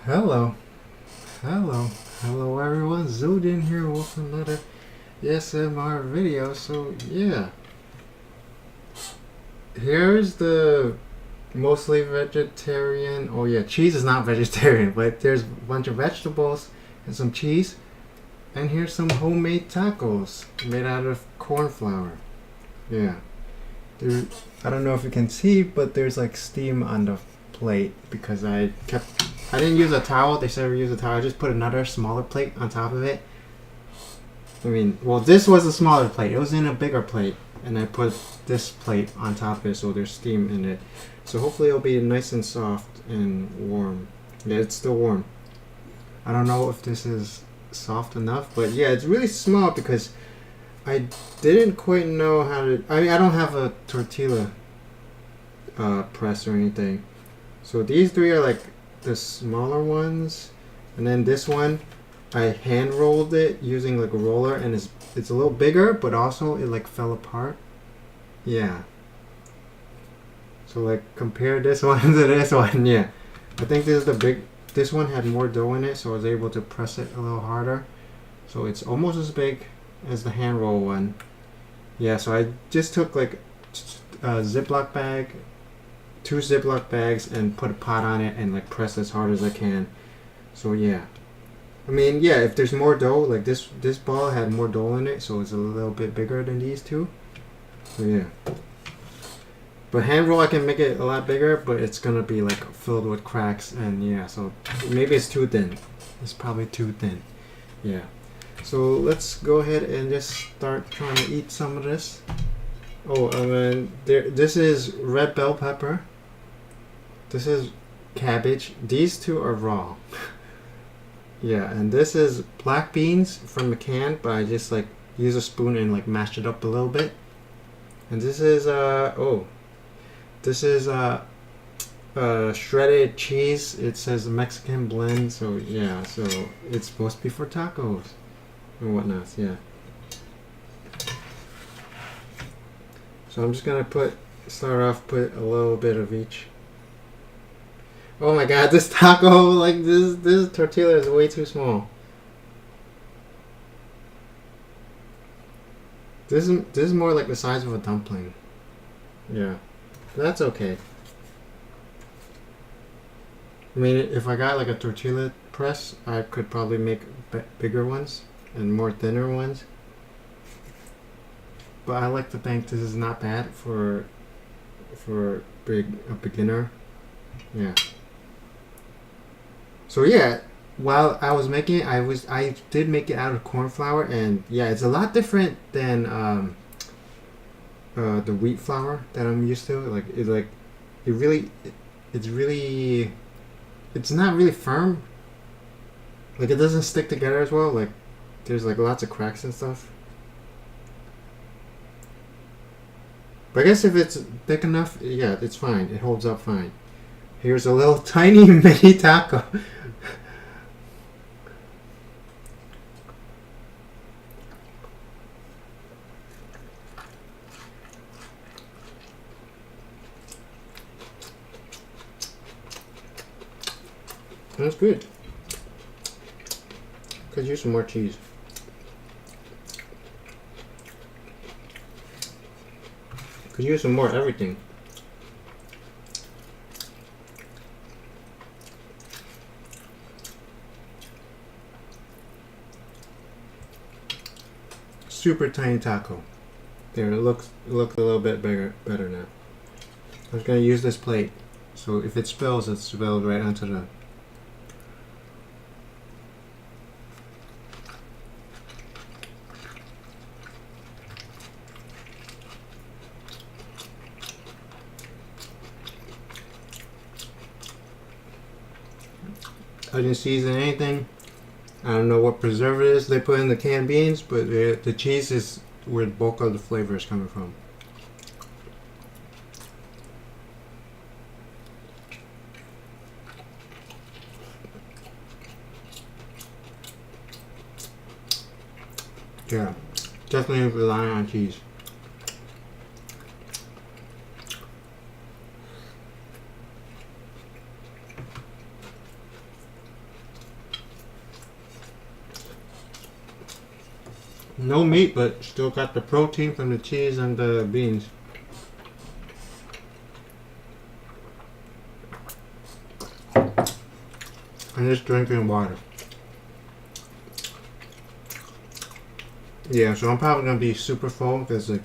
Hello, hello everyone, Ziljin here with another ASMR video. So yeah, here's the mostly vegetarian, oh yeah, cheese is not vegetarian, but there's a bunch of vegetables and some cheese. And here's some homemade tacos made out of corn flour. Yeah, there, I don't know if you can see, but there's like steam on the plate because I didn't use a towel. They said we use a towel. I just put another smaller plate on top of it. I mean, well, this was a smaller plate. It was in a bigger plate, and I put this plate on top of it, so there's steam in it. So hopefully it'll be nice and soft and warm. Yeah, it's still warm. I don't know if this is soft enough, but yeah, it's really small because I didn't quite know how to. I mean, I don't have a tortilla press or anything. So these three are like the smaller ones, and then this one I hand rolled it using like a roller, and it's a little bigger, but also it like fell apart. Yeah. So like compare this one to this one. Yeah, I think this is the big. This one had more dough in it, so I was able to press it a little harder. So it's almost as big as the hand roll one. Yeah. So I just took like a Ziploc bag, two Ziploc bags, and put a pot on it and like press as hard as I can. So yeah, I mean, yeah, if there's more dough, like this ball had more dough in it, so it's a little bit bigger than these two. So yeah, but hand roll I can make it a lot bigger, but it's gonna be like filled with cracks, and yeah, so maybe it's too thin. It's probably too thin. Yeah. So let's go ahead and just start trying to eat some of this. Oh, this is red bell pepper. This is cabbage. These two are raw. Yeah, and this is black beans from the can, but I just like use a spoon and like mash it up a little bit. And this is shredded cheese. It says Mexican blend, so yeah, so it's supposed to be for tacos and whatnot. Yeah. So I'm just gonna start off put a little bit of each. Oh my god, this taco, like this tortilla is way too small. This is more like the size of a dumpling. Yeah, that's okay. I mean, if I got like a tortilla press, I could probably make bigger ones and more thinner ones. But I like to think this is not bad for a beginner. Yeah. So yeah, while I was making it, I did make it out of corn flour, and yeah, it's a lot different than the wheat flour that I'm used to. It's not really firm. Like it doesn't stick together as well. Like there's like lots of cracks and stuff. But I guess if it's thick enough, yeah, it's fine. It holds up fine. Here's a little tiny mini taco. That's good. Could use some more cheese. Could use some more everything. Super tiny taco. There, it looks a little bit better now. I was gonna use this plate, so if it spills, it's spilled right onto the. I didn't season anything. I don't know what preservatives they put in the canned beans, but the cheese is where the bulk of the flavor is coming from. Yeah, definitely relying on cheese. No meat, but still got the protein from the cheese and the beans. And just drinking water. Yeah, so I'm probably gonna be super full because like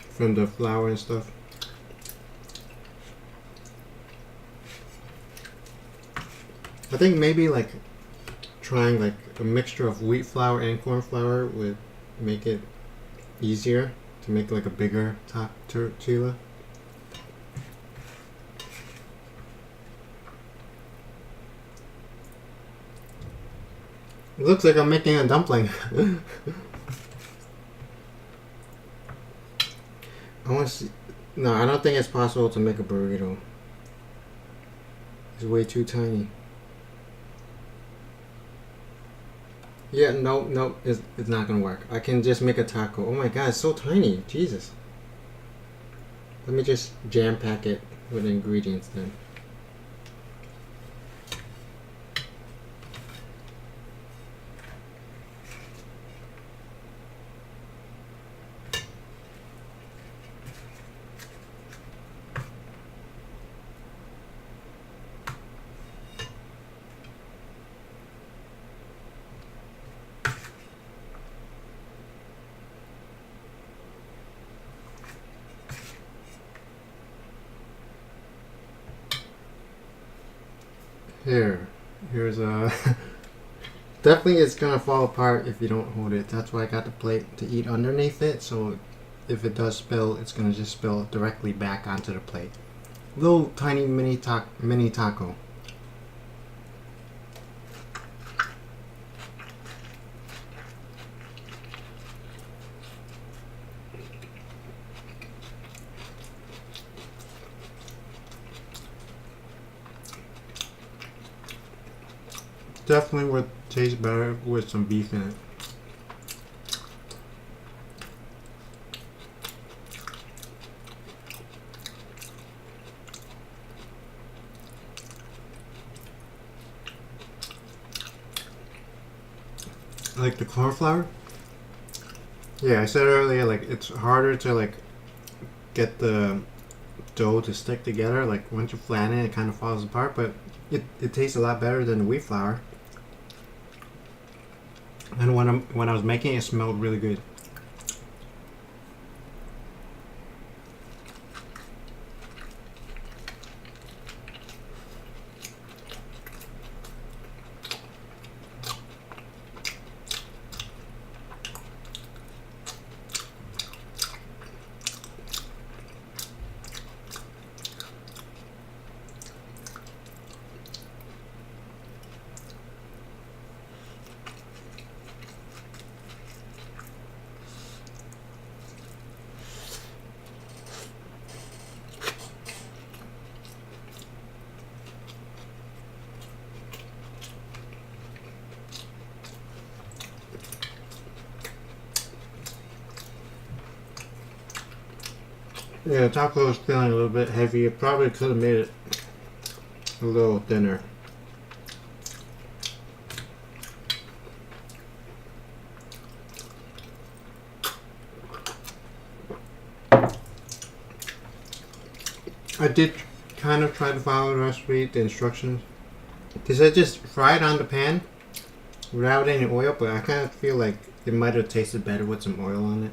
from the flour and stuff. I think maybe like trying like a mixture of wheat flour and corn flour would make it easier to make like a bigger tortilla. It looks like I'm making a dumpling. I want to see. No, I don't think it's possible to make a burrito. It's way too tiny. Yeah, no, it's not gonna work. I can just make a taco. Oh my god, it's so tiny. Jesus. Let me just jam pack it with ingredients then. Here's a. Definitely it's gonna fall apart if you don't hold it. That's why I got the plate to eat underneath it, so if it does spill, it's gonna just spill directly back onto the plate. Little tiny mini taco. Definitely would taste better with some beef in it. Like the corn flour? Yeah, I said earlier, like it's harder to like get the dough to stick together. Like once you flatten it, it kind of falls apart, but it tastes a lot better than the wheat flour. And when I was making it, it smelled really good. Yeah, the taco is feeling a little bit heavy. It probably could have made it a little thinner. I did kind of try to follow the recipe, the instructions. They said just fry it on the pan without any oil, but I kind of feel like it might have tasted better with some oil on it.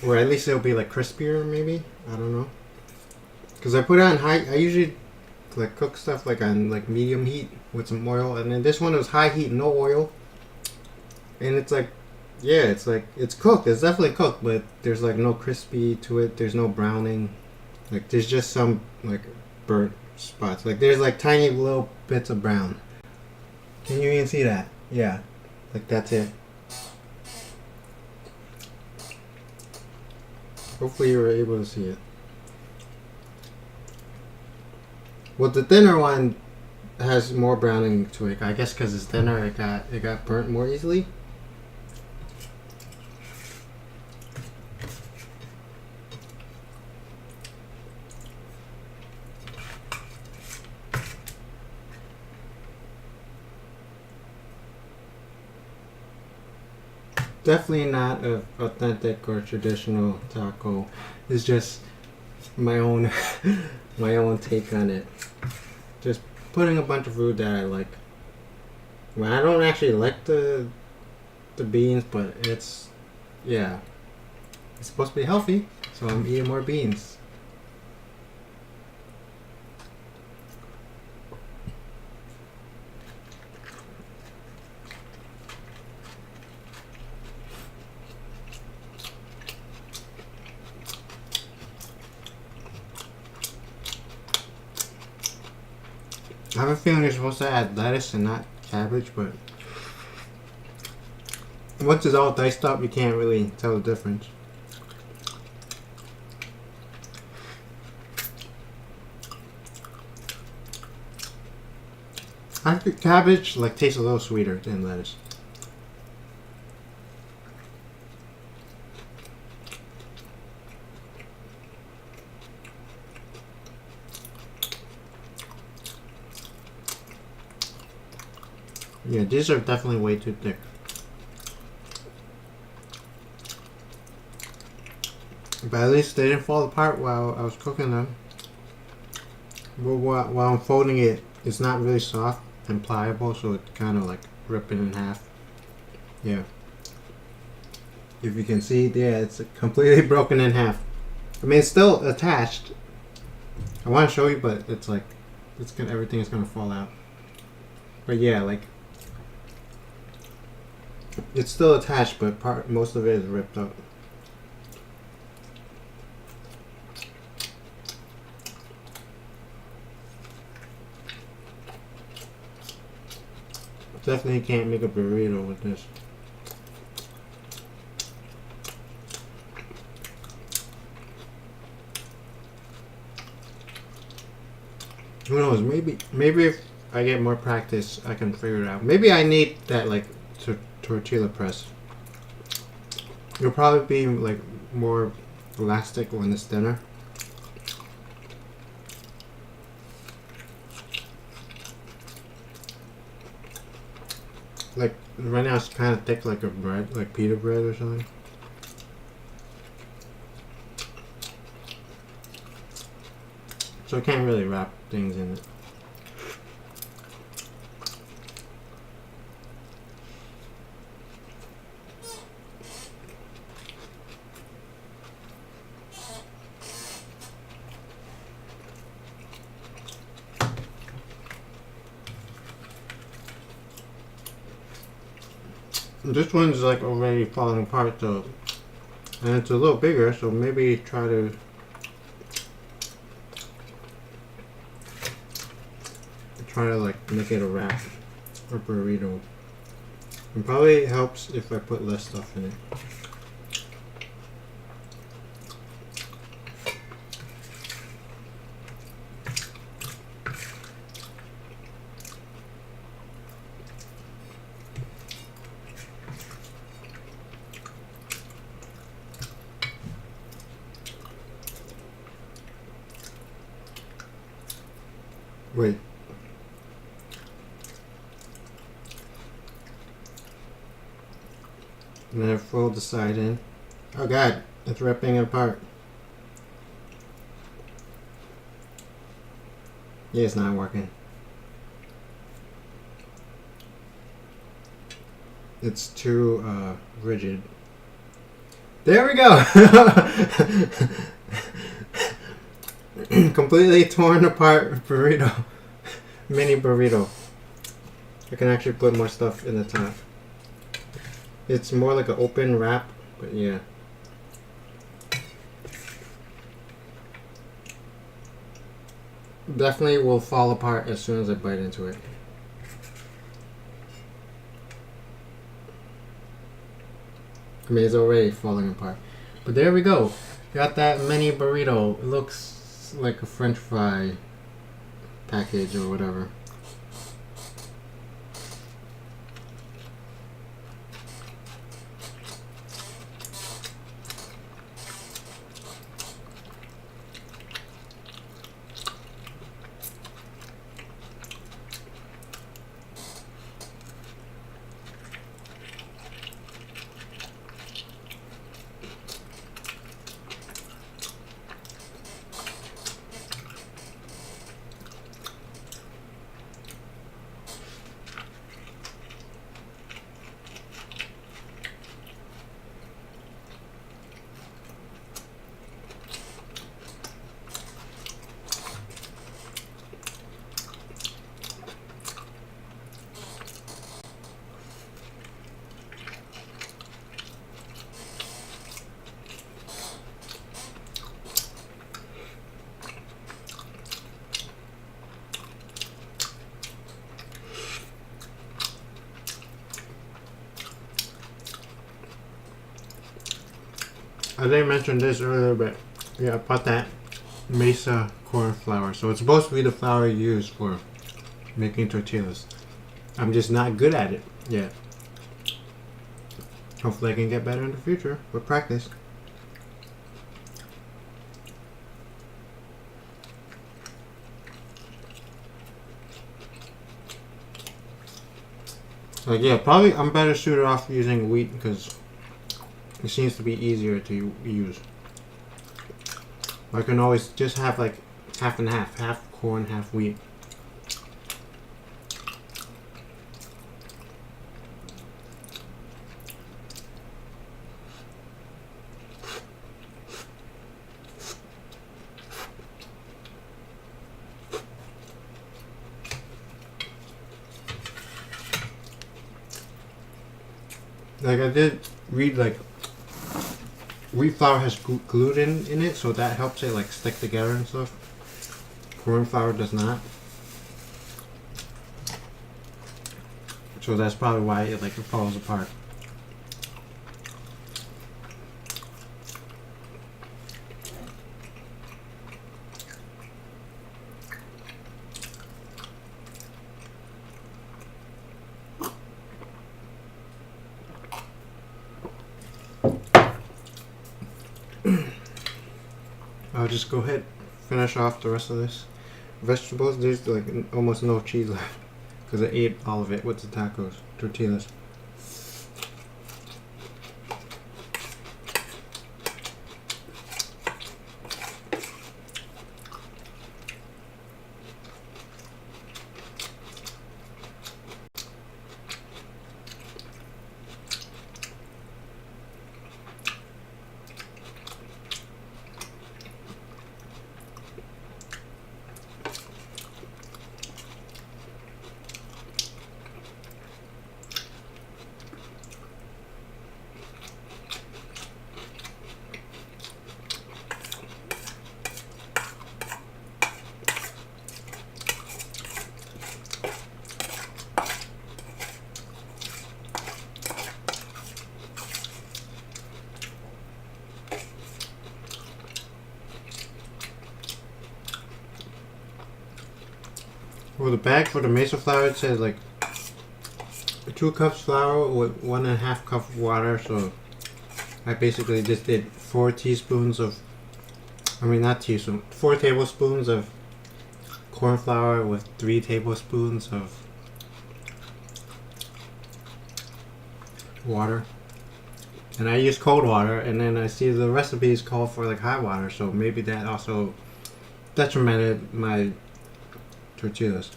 Or at least it'll be like crispier, maybe. I don't know. Cause I put it on high. I usually like cook stuff like on like medium heat with some oil, and then this one was high heat, no oil. And it's like, yeah, it's like it's cooked. It's definitely cooked, but there's like no crispy to it. There's no browning. Like there's just some like burnt spots. Like there's like tiny little bits of brown. Can you even see that? Yeah, like that's it. Hopefully you were able to see it. Well, the thinner one has more browning to it. I guess because it's thinner, it got burnt more easily. definitely not a authentic or traditional taco. It's just my own my own take on it. Just putting a bunch of food that I like. Well, I don't actually like the beans, but it's yeah, it's supposed to be healthy, so I'm eating more beans. I have a feeling you're supposed to add lettuce and not cabbage, but once it's all diced up, you can't really tell the difference. I think cabbage like tastes a little sweeter than lettuce. Yeah, these are definitely way too thick. But at least they didn't fall apart while I was cooking them. But while I'm folding it, it's not really soft and pliable, so it's kind of like ripping in half. Yeah. If you can see, yeah, it's completely broken in half. I mean, it's still attached. I want to show you, but it's like, everything is gonna fall out. But yeah, like, it's still attached, but most of it is ripped up. Definitely can't make a burrito with this. Who knows? Maybe if I get more practice, I can figure it out. Maybe I need that like tortilla press. It'll probably be like more elastic when it's thinner. Like right now, it's kind of thick, like a bread, like pita bread or something. So I can't really wrap things in it. This one's like already falling apart though, and it's a little bigger, so maybe try to like make it a wrap or burrito. It probably helps if I put less stuff in it. Wait. And then I fold the side in. Oh god, it's ripping it apart. Yeah, it's not working. It's too rigid. There we go! Completely torn apart burrito. Mini burrito. I can actually put more stuff in the top. It's more like an open wrap, but yeah. Definitely will fall apart as soon as I bite into it. I mean, it's already falling apart. But there we go. Got that mini burrito. It looks like a French fry package or whatever. I didn't mention this earlier, but yeah, I bought that Mesa corn flour. So it's supposed to be the flour you use for making tortillas. I'm just not good at it yet. Hopefully I can get better in the future with practice. Like, yeah, probably I'm better suited off using wheat because it seems to be easier to use. I can always just have like half and half corn, half wheat. Like I did read like wheat flour has gluten in it, so that helps it like stick together and stuff. Corn flour does not. So that's probably why it like it falls apart. I'll just go ahead, finish off the rest of this. Vegetables, there's like almost no cheese left because I ate all of it with the tacos, tortillas. Well, the bag for the mesa flour, it says like 2 cups flour with 1.5 cup of water. So I basically just did 4 tablespoons of corn flour with 3 tablespoons of water. And I use cold water, and then I see the recipes call for like hot water, so maybe that also detrimented my tortillas.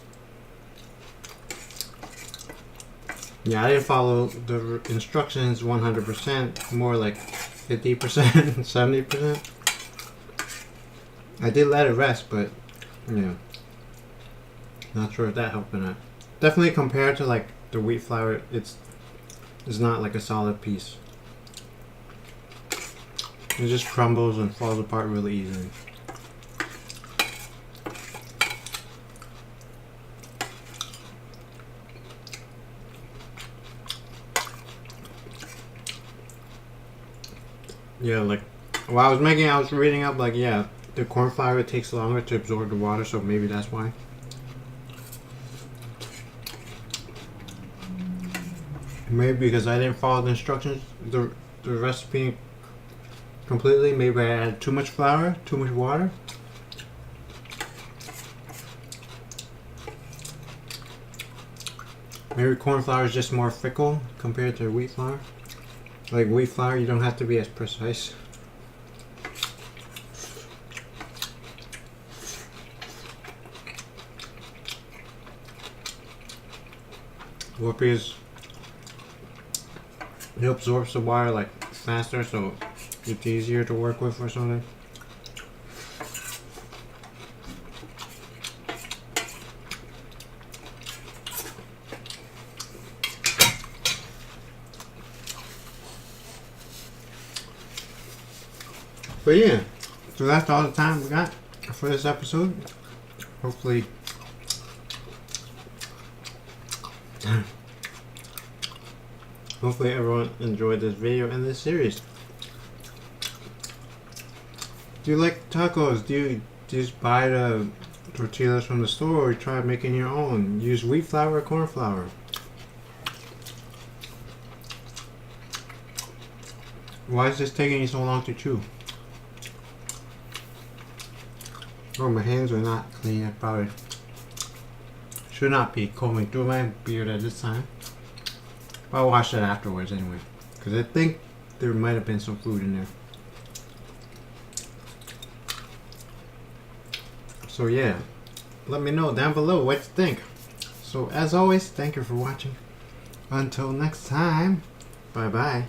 Yeah, I didn't follow the instructions 100%, more like 50%, 70%. I did let it rest, but yeah, not sure if that helped or not. Definitely compared to like the wheat flour, it's not like a solid piece. It just crumbles and falls apart really easily. Yeah, like while I was making it, I was reading up like, yeah, the corn flour takes longer to absorb the water, so maybe that's why. Maybe because I didn't follow the instructions, the recipe completely. Maybe I added too much flour, too much water. Maybe corn flour is just more fickle compared to wheat flour. Like wheat flour, you don't have to be as precise. Well, because it absorbs the water like faster, so it's easier to work with or something. But yeah, so that's all the time we got for this episode. Hopefully, everyone enjoyed this video and this series. Do you like tacos? Do you just buy the tortillas from the store or try making your own? Use wheat flour or corn flour? Why is this taking you so long to chew? Oh, my hands are not clean. I probably should not be combing through my beard at this time. I'll wash that afterwards anyway. Because I think there might have been some food in there. So yeah, let me know down below what you think. So as always, thank you for watching. Until next time, bye bye.